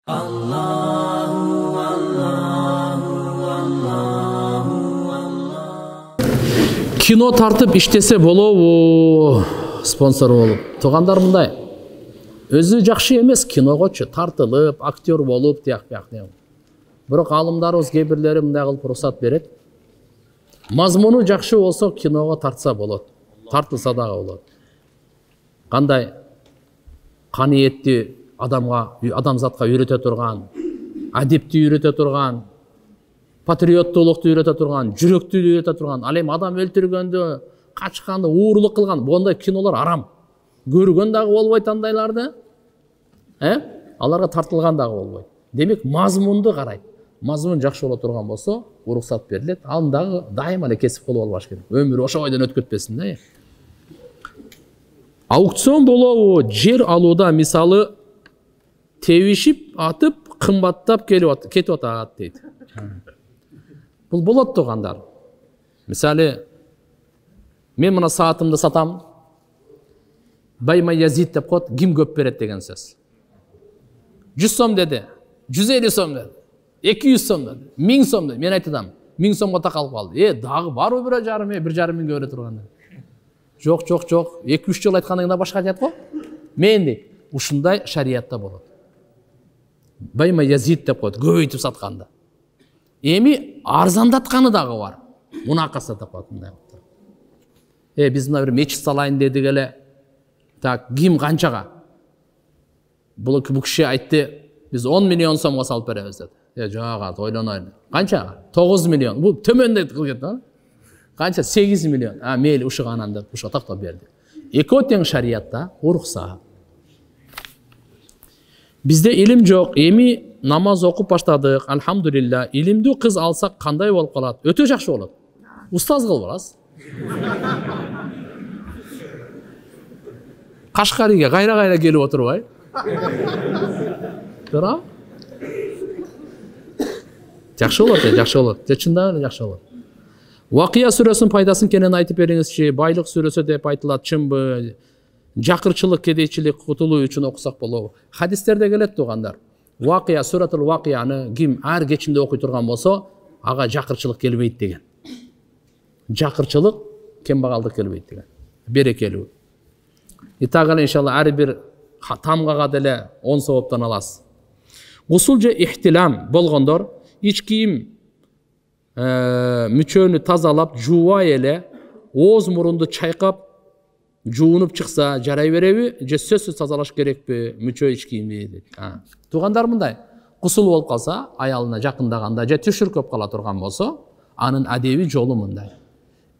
Кино тартып иштесе болобу? Спонсор болуп. Туугандар мындай. Өзү жакшы эмес киногочу тартылып, актер болуп, тияк. Бирок алымдарыбыз кээ бирлери мындай кылып уруксат берет. Мазмуну жакшы болсо киного тартса болот. Тартылса дагы болот. Кандай каниетти адамзатка үйрөтө турган, адепти үйрөтө турган, патриоттуулукту үйрөтө турган, жүрөктүүлүктү үйрөтө турган, ал эми адам өлтүргөндө, качканды, уурулук кылган, мондай кинолор арам. Көргөн дагы болбойт андайларды. Аларга тартылган дагы болбойт. Демек мазмунду карайт. Мазмун жакшы боло турган болсо, уруксат берилет. Ал дагы дайыма эле кесип кылып албаш керек. Өмүрү ошо бойдон өтүп кетпесин да. Аукцион болобу? Жер алууда мисалы тебишип атып, кымбаттап кетип атат дейт. Бул болот туугандар. Мисалы мен мына саатымды сатам. Байма Язид деп коет, ким көп берет деген сөз. 100 сом деди, 150 сом деди, 200 сом деди, 1000 сом деди. Мен айтам, 1000 сомго такалып калды. Дагы барбы 1,5 миңге бере турганда. Жок, 2-3 жол айткандан кийин башка айтат го. Мен дейт, ушундай шариятта болот. Байма Язид деп коет, көбөйтүп сатканда. Эми арзандатканы дагы бар. Мунакаса деп коет мындай. Биз мына бир мечит салайын дедик эле. Так, ким канчага? Бул киши айтты, биз 10 миллион сомго салып беребиз деди. Жок, ойлонойн. Канчага? 9 миллион. Бул төмөндөй кылып кетти. Канча? 8 миллион. Мейли ушуганан деп ушо тактап берди. Экөө тең шариятта урукса. Бизде илим жок. Эми намаз окуп баштадык. Алхамдулилла. Илимдүү кыз алсак кандай болуп калат? Өтө жакшы болот. Устаз кылып аласыз. Кашкариге кайра келип отурбай. Туура? Жакшы болот, жакшы болот. Чындап эле жакшы болот. Вакыя сүрөсүнүн пайдасын кенен айтып бериңизчи. Байлык сүрөсү деп айтылат, чынбы? Жакырчылык, кедейчилик кутулуу үчүн окусак болобу? Хадистерде келет туугандар. Вакыя сүратул Вакыяны ким ар кечинде окуй турган болсо, ага жакырчылык келбейт деген. Жакырчылык, кембагалдык келбейт деген. Берекелүү. Итагала иншалла ар бир тамгага деле 10 сооптон аласыз. Гусул же ихтилам болгондор ич кийим мүчөнү тазалап, жуубай эле, ооз мурунду чайкап, жуунуп чыкса жарай береби, же сөзсүз тазалаш керекпи мүчө ич кийимди дейт. Туугандар мындай, гусул болуп калса, аялына жакындаганда же түшүркөп кала турган болсо, анын адеби жолу мындай.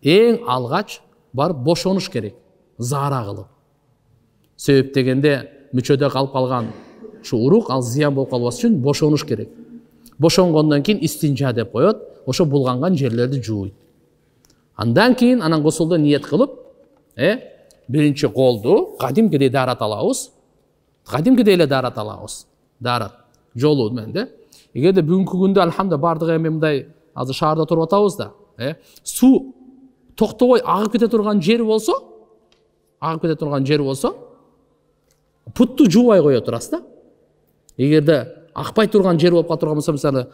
Эң алгач барып бошонуш керек, заара кылып. Себеп дегенде мүчөдө калып калган ушу урук ал зыян болуп калбас үчүн бошонуш керек. Бошонгондон кийин истинжа деп коет, ошо булганган жерлерди жууйт. Андан кийин анан гусулду ниет кылып, биринчи колду кадимкидей даарат алабыз. Кадимкидей эле даарат алабыз. Даарат жолу менде. Эгерде бүгүнкү күндө алхамда бардыгы эми мындай азыр шаарда туруп атабыз да, суу токтобой агып кете турган жер болсо, путту жуубай кое турасыз да. Эгерде акпай турган жер болуп кала турган болсо, мисалы,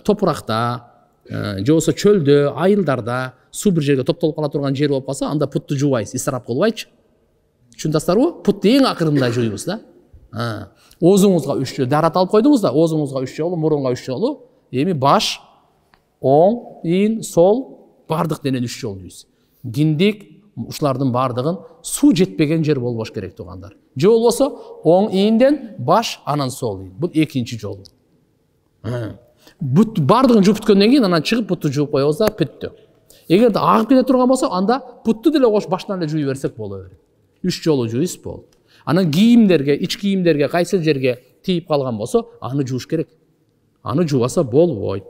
топуракта, же болбосо чөлдө, айылдарда суу бир жерге топтолуп кала турган жер болуп калса, анда путту жуубайсыз, исрап кылбайчы. Түшүндүңүздарбы? Путту эң акырында жууйбуз да. Оозуңузга 3 жолу даарат алып койдуңуз да, оозуңузга 3 жолу, мурунга 3 жолу, эми баш, оң, ийин, сол, бардык денени 3 жолу жуйсуз. Киндик, ушулардын бардыгын суу жетпеген жер болбош керек туугандар. Же болбосо оң ийинден баш, анан сол ийин. Бул экинчи жолу. Бардыгын жууп бүткөндөн кийин анан чыгып путту жууп коебуз да, бүттү. Эгерде агып кете турган болсо, анда путту деле кош баштан эле жууй берсек боло берет. 3 жолу жуйсуз болду. Анан кийимдерге, ич кийимдерге кайсы жерге тийип калган болсо, аны жууш керек. Аны жуубаса болбойт.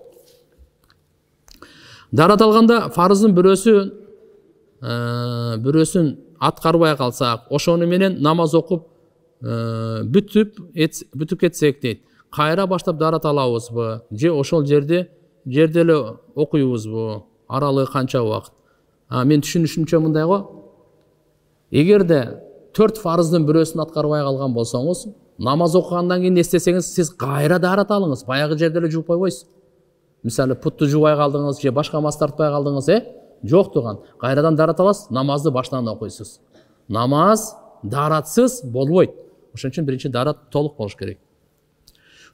Даарат алганда фарыздын бирөөсүн аткарбай калсак, ошону менен намаз окуп бүтүп кетсек дейт. Кайра баштап даарат алабызбы? Же ошол жерде эле окуйбузбу? Аралыгы канча убакыт? Мен түшүнүшүмчө мындайго, эгерде 4 фарыздын бирөөсүн аткарбай калган болсоңуз, намаз оқығандан кейін не істесеңіз, сіз қайра дарат алыңыз, баяғы жерде эле жууп койбойсуз. Мисалы путты жуубай калдыңыз же башка мас тартпай калдыңыз, жок туган. Кайрадан дарат аласыз, намазды баштан окуйсуз. Намаз даратсыз болбойт. Ошон үчүн биринчи дарат толук болуш керек.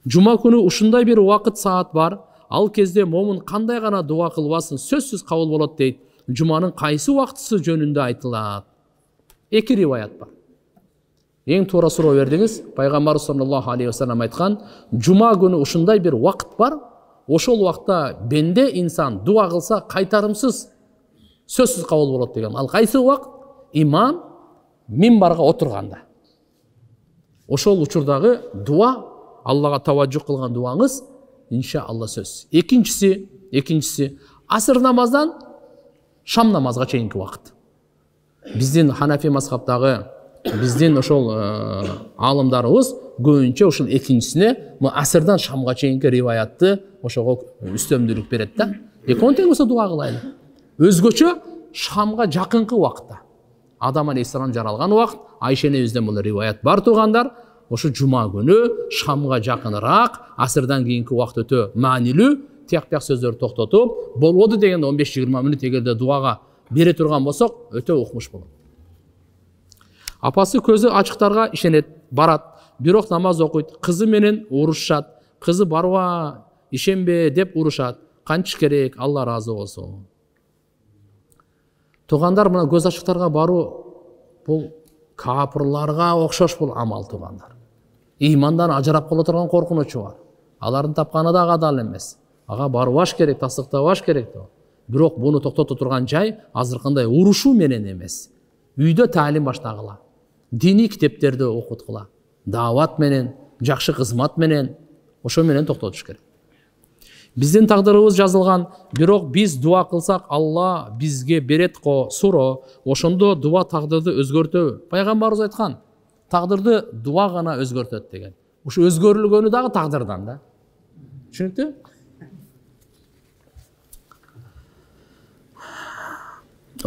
Жума күнү ушундай бир убакыт саат бар. Ал кезде момун кандай гана дуа кылбасын, сөзсүз кабыл болот дейт. Жуманын кайсы убактысы жөнүндө айтылат. Эки риваят бар. Эң туура суроо бердиңиз. Пайгамбар саллаллаху алейхи вассалам айткан, жума күнү ушундай бир убакыт бар. Ошол убакта бенде инсан дуа кылса кайтарымсыз, сөзсүз кабыл болот деген. Ал кайсы убакыт? Имам минбарга отурганда. Ошол учурдагы дуа, Аллага таважжух кылган дуаңыз иншалла сөз. Экинчиси асыр намаздан шам намазга чейинки убакыт. Биздин Ханафи мазхабтагы биздин ошол алымдарыбыз көбүнчө ушул экинчисине асырдан шамга чейинки риваятты ошого үстөмдүүлүк берет да. Экөөнү тең болсо дуа кылайлы. Өзгөчө шамга жакынкы убакытта. Адам алейхиссалам жаралган убакыт, Айша энебизден бул риваят бар тугандар. Ошо жума күнү шамга жакыныраак, асырдан кийинки убакыт өтө маанилүү, тияк-бияк сөздөрдү токтотуп, болбоду дегенде 15-20 мүнөт эгерде дуага бере турган болсок, өтө укмуш болот. Апасы көзү ачыктарга ишенет, барат, бирок намаз окуйт, кызы менен урушат. Кызы барба, ишенбе деп урушат. Канчы керек, Алла разы болсун. Тугандар, мына көз ачыктарга баруу бул капырларга окшош бул амал тугандар. Имандан ажырап кала турган коркунучу бар. Алардын тапканы да адал эмес. Ага барбаш керек, тастыктабаш керек. Бирок буну токтото турган жай азыркындай урушуу менен эмес. Үйдө таалим баштагыла. Дини китептерди окуткула. Даават менен, жакшы кызмат менен, ошо менен токтотуш керек. Биздин тагдырыбыз жазылган, бирок биз дуа кылсак Алла бизге берет го суро, ошондо дуа тагдырды өзгөртөбү? Пайгамбарыбыз айткан, тагдырды дуа гана өзгөртөт деген. Ушу өзгөрүлгөнү дагы тагдырдан да. Түшүнүктүү?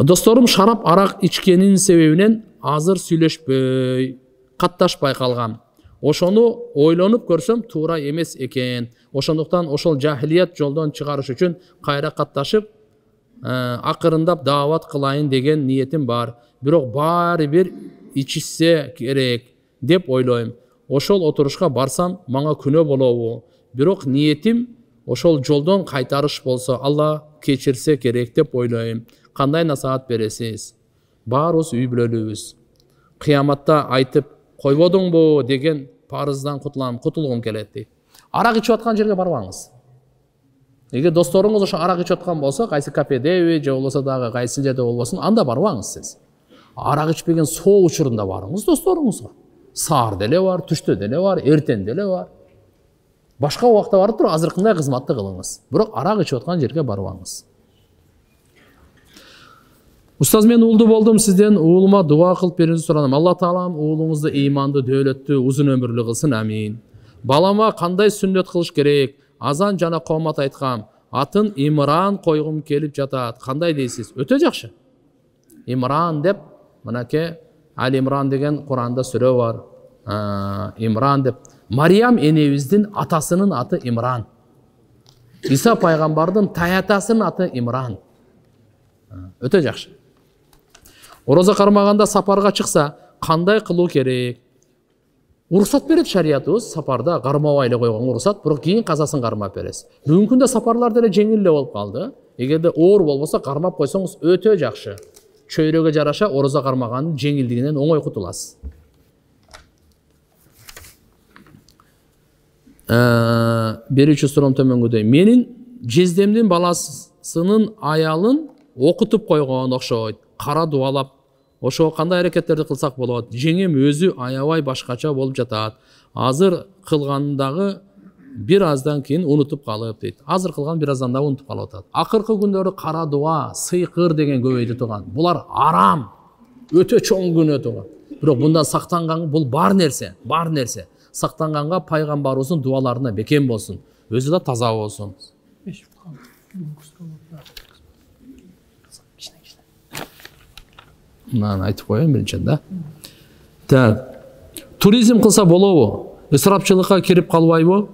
Досторум, шарап арак ичкенин себебинен азыр сүйлөшпөй, катташпай калгам. Ошону ойлонуп көрсөм туура эмес экен. Ошондуктан ошол жахилият жолдон чыгарыш үчүн кайра катташып, акырындап даават кылайын деген ниетим бар. Бирок баары бир ичишсе керек деп ойлойм. Ошол отурушка барсам мага күнөө болобу? Бирок ниетим ошол жолдон кайтарыш болсо Алла кечирсе керек деп ойлойм. Кандай насаат бересиз? Баарыбыз үй бүлөлүүбүз. Кыяматта айтып койбодуңбу деген парыздан кутулгум келет дейт. Арак ичип аткан жерге барбаңыз. Эгер досторуңуз ошо арак ичип аткан болсо, кайсы кафедеби же болбосо дагы кайсы жерде болбосун, анда барбаңыз сиз. Арак ичпеген соо учурунда барыңыз досторуңузга. Саар деле бар, түштө деле бар, эртен деле бар. Башка убакта барып туруп азыркындай кызматты кылыңыз. Бирок арак ичип аткан жерге барбаңыз. Устаз, мен уулду болдум, сизден уулума дуа кылып берүүңүздү сурадым. Алла таалам уулуңузду ыймандуу, дөөлөттүү, узун өмүрлүү кылсын, амин. Балама кандай сүннөт кылыш керек? Азан жана коомат айткам. Атын Имран койгум келип жатат. Кандай дейсиз? Өтө жакшы. Имран деп, мынакей Али Имран деген Куранда сүрө бар. Имран деп. Мариям энебиздин атасынын аты Имран. Иса пайгамбардын таятасынын аты Имран. Өтө жакшы. Ороза кармаганда сапарга чыкса, кандай кылуу керек? Уруксат берет шариятыбыз, сапарда кармабай эле койгон уруксат, бирок кийин казасын кармап бересиз. Бүгүнкү күндө сапарлар деле жеңил эле болуп калды. Эгерде оор болбосо кармап койсоңуз өтө жакшы. Чөйрөгө жараша ороза кармагандын жеңилдигинен оңой кутуласыз. Берүүчү суром төмөнгөдөй. Менин жездемдин баласынын аялын окутуп койгон окшойт. Кара дуалап, ошо кандай аракеттерди кылсак болот? Жеңем өзү аябай башкача болуп жатат. Азыр кылгандагы бир аздан кийин унутуп калып дейт. Азыр кылган бир аздан дагы унутуп калып атат. Акыркы күндөрү кара дуа, сыйкыр деген көбөйдү туган. Булар арам. Өтө чоң күнөө туган. Бирок мындан сактанган бул бар нерсе. Сактанганга пайгамбарыбыздын дуаларына бекем болсун. Өзү да таза болсун. Мынаны айтып коеюн биринчиден да. Так. Туризм кылса болобу? ысырапчылыкка кирип калбайбы?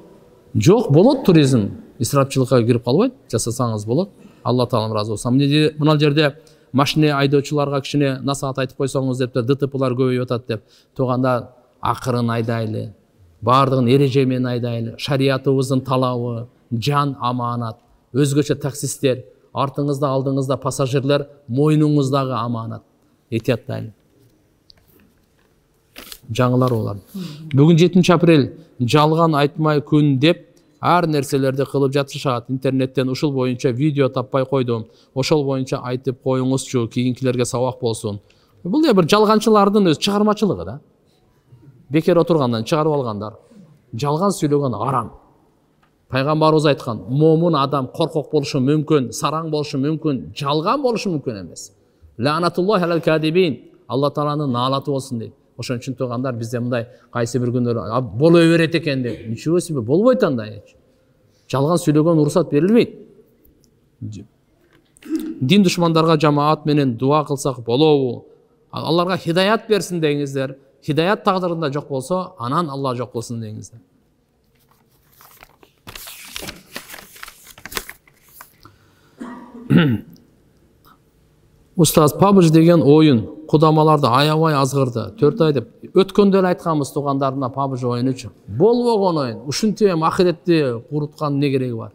Жок, болот туризм. Ысырапчылыкка кирип калбайт, жасасаңыз болот. Алла таалам ыраазы болсун. Мына жерде машина айдоочуларга кичине насаат айтып койсоңуз дептир, ДТПлар көбөйүп атат деп. Туганда акырын айдайлы, бардыгын эреже менен айдайлы. Шариятыбыздын талабы жан аманат. Өзгөчө таксисттер, артыңызда, алдыңызда пассажирлер, мойнуңуздагы аманат. Этияттайлы. Жаңылар олар. Бүгүн 7 апрель жалган айтмай күн деп ар нерселерди кылып жатышат. Интернеттен ушул боюнча видео таппай койдум. Ошол боюнча айтып коюңузчу, кийинкилерге сабак болсун. Бул бир жалганчылардын өз чыгармачылыгы да. Бекер отургандан чыгарып алгандар. Жалган сүйлөгөн арам. Пайгамбарыбыз айткан, момун адам коркок болушу мүмкүн, сараң болушу мүмкүн, жалган болушу мүмкүн эмес. Лаанатуллахи алал кадибин. Алла тааланын наалаты болсун дейт. Ошон үчүн туугандар, бизде мындай кайсы бир күндөр боло берет экен деп. Ничего себе, болбойт андай. Жалган сүйлөгөн уруксат берилбейт. Дин душмандарга жамаат менен дуа кылсак болобу? Аларга хидаят берсин деңиздер. Хидаят тагдырында жок болсо, анан Алла жок болсун деңиздер. Устаз, PUBG деген оюн кудамаларды аябай азгырды. 4 ай деп. Өткөндө эле айтканбыз туугандарына PUBG оюнучу. Болбогон оюн. Ушинтип эми ахиретти куруткан эмне кереги бар?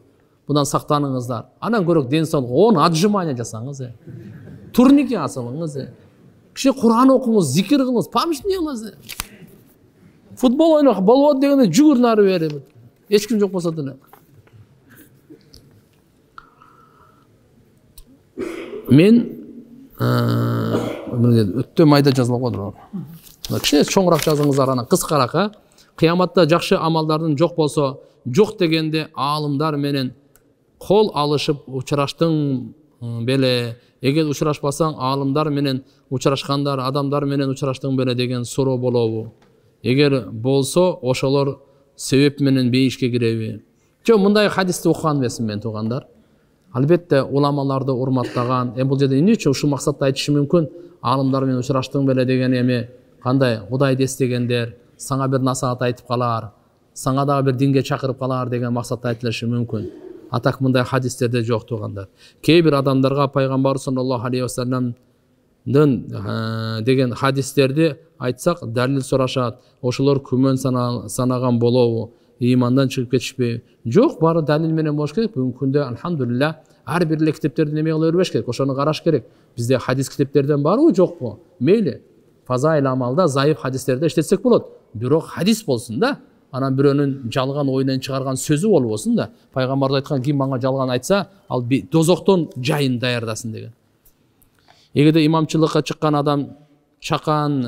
Будан сактаныңыздар. Анан көрөк ден соолук, 10 отжимание жасаңыз. Турникке асылыңыз. Киши Кур'ан окуңуз, зикир кылыңыз. PUBG эмне кыласыз? Футбол ойнок болбойт дегенде жүгүр нары бери. Эч ким жок болсо деле. Мен өтө майда жазылып койдум. Кичине чоңураак жазыңыздар, анан кыскараак. Кыяматта жакшы амалдардын жок болсо, жок дегенде аалымдар менен кол алышып учураштың беле. Эгер учурашпасаң, аалымдар менен учурашкандар, адамдар менен учураштың беле деген суроо болобу? Эгер болсо, ошолор себеп менен бейишке киреби? Жок, мындай хадисти окуган эмесмин мен туугандар. Албетте уламаларды урматтаган, бул жерде эмне үчүн ушул максатты айтышы мүмкүн? Аалымдар менен учураштың беле деген эми кандай Кудайды эстегендер, сага бир насаат айтып калар, сага дагы бир динге чакырып калар деген максатта айтылышы мүмкүн. Атак мындай хадистерде жок туугандар. Кээ бир адамдарга пайгамбар саллаллаху алейхи вассаламдын деген хадистерди айтсак, далил сурашат. Ошолор күмөн санаган болобу? Имандан чыгып кетишпи? Жок, баары далил менен болуш керек. Бүгүнкү күндө альхамдулилля ар бир эле китептерди неме кыла бербеш керек. Ошону караш керек. Бизде хадис китептерден барбы, жокпу? Мейли. Фазаил амалда заиф хадистерди иштетсек болот. Бирок хадис болсун да. Анан бирөөнүн жалган оюнан чыгарган сөзү болбосун да. Пайгамбар айткан, ким мага жалган айтса, ал дозоктон жайын даярдасын деген. Эгерде имамчылыкка чыккан адам чакан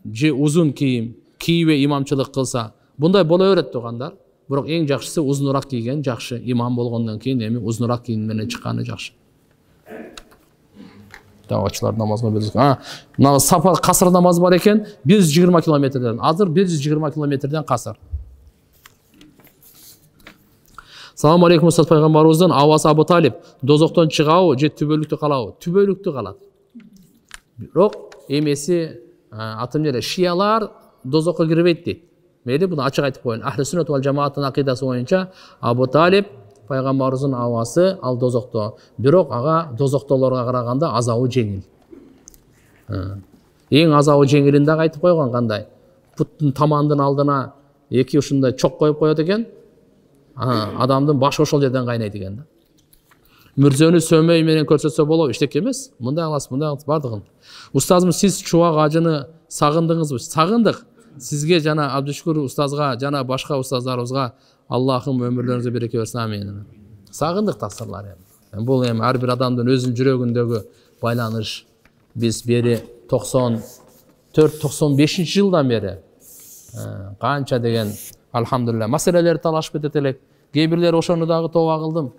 же узун кийим кийбей имамчылык кылса, bunday боло берет туугандар. Бирок эң жакшысы узунураак кийген жакшы. Имам болгондон кийин эми узунураак кийим менен чыкканы жакшы. Давачылар намазга берсек. Мына сапар касыр намаз бар экен, 120 километрден. Азыр 120 километрден касыр. Салам алейкум, устаз, пайгамбарыбыздын абасы Абу Талиб дозоктон чыгабы же түбөлүктө калабы? Түбөлүктө калат. Бирок эмеси атым эле шиялар дозокко кирбейт дейт. Мейли буну ачык айтып коеюн. Ахли сүннат вал жамааттын акыйдасы боюнча Абу Талиб пайгамбарыбыздын абасы ал дозокто. Бирок ага дозоктолорго караганда азабы жеңил. Эң азабы жеңилин дагы айтып койгон кандай? Путтун тамандын алдына эки ушундай чок коюп коет экен. Адамдын башы ошол жерден кайнайт экен да. Мүрзөнү сөмөй менен көрсөтсө болобу? Иштек эмес. Мындай кыласыз, мындай кыласыз, бардыгын. Устазым, сиз чубак ажыны сагындыңызбы? Сагындык. Сизге жана Абдушкур устазга жана башка устаздарыбызга Аллахым өмүрлөрүңүзгө береке берсин. Амин. Сагындык тасырлар эми. Бул эми ар бир адамдын өзүнүн жүрөгүндөгү байланыш. Биз бери 94-95 жылдан бери канча деген альхамдулилля маселелер талашып кетет элек. Кээ бирлер ошону дагы тооба кылдым.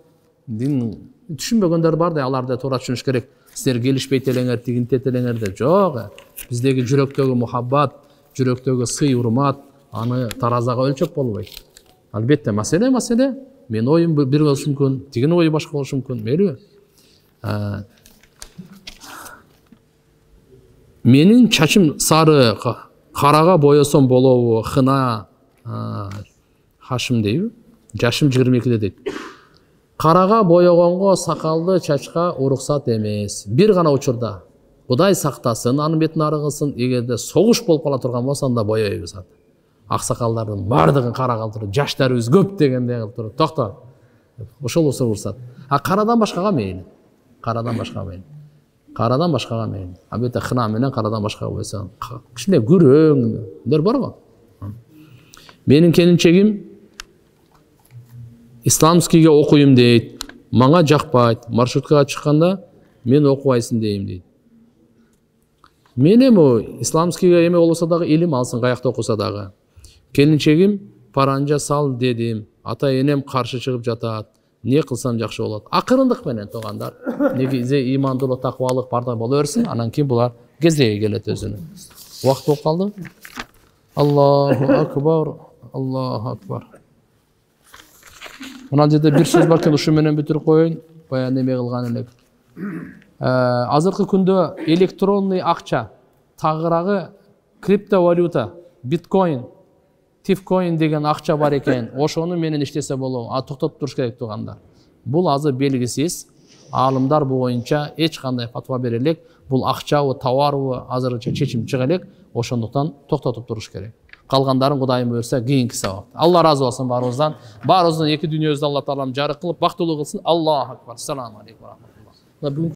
Дин түшүнбөгөндөр бар да, аларды туура түшүнүш керек. Силер келишпейт элеңер, тигинтет элеңер деп. Жок. Биздеги жүрөктөгү мухаббат, жүрөктөгү сый, урмат, аны таразага өлчөп болбойт. Албетте маселе. Мен оюм бир болушу мүмкүн, тигин ою башка болушу мүмкүн, мейли. Менин чачым сары, карага боесом болобу, хына Хашим дейби? Жашым 22-де дейт. Карага боёгонго, сакалды чачка уруксат эмес. Бир гана учурда Кудай сактасын, анын бетин арыгысын, эгерде согуш болуп кала турган болсо анда боёйбуз аты. Аксакалдардын бардыгын кара калтырып, жаштарыбыз көп дегендей кылып туруп, токто. Ошол усур уруксат. Карадан башкага мейли. Карадан башкага мейли. Карадан башкага мейли. Бете хына менен карадан башкага койсоң, кичине күрөңдөр барбы? Менин келинчегим исламскийге окуйм дейт. Мага жакпайт. Маршруткага чыкканда мен окубайсың дейм дейт. Мен эми исламскийге эме болсо дагы илим алсын, каякта окуса дагы. Келинчегим паранжа сал дедим. Ата энем каршы чыгып жатат. Не кылсам жакшы болот? Акырындык менен туугандар. Неге имандуулук, таквалык барда боло берсин, анан кийин булар кезеги келет өзүнө. Убакыт болуп калды. Аллаху акбар. Аллаху акбар. Мына жерде бир сөз бар экен, ушу менен бүтүрүп коеюн. Баягы неме кылган элек. Азыркы күндө электронный акча, тагырагы криптовалюта, биткоин, тифкоин деген акча бар экен. Ошону менен иштесе болот. Токтотуп туруш керек туугандар. Бул азыр белгисиз. Аалымдар бу боюнча эч кандай фатва бере элек. Бул акчабы, товарбы азырынча чечим чыга элек. Ошондуктан токтотуп туруш керек. Калгандарын Кудайым буйрса кийинки сабак. Алла разы болсун баарыбыздан. Баарыбыздын эки дүйнөбүздү Алла таалам жарык кылып, бактылуу кылсын. Аллаху акбар. Ассаламу алейкум ва рахматуллах.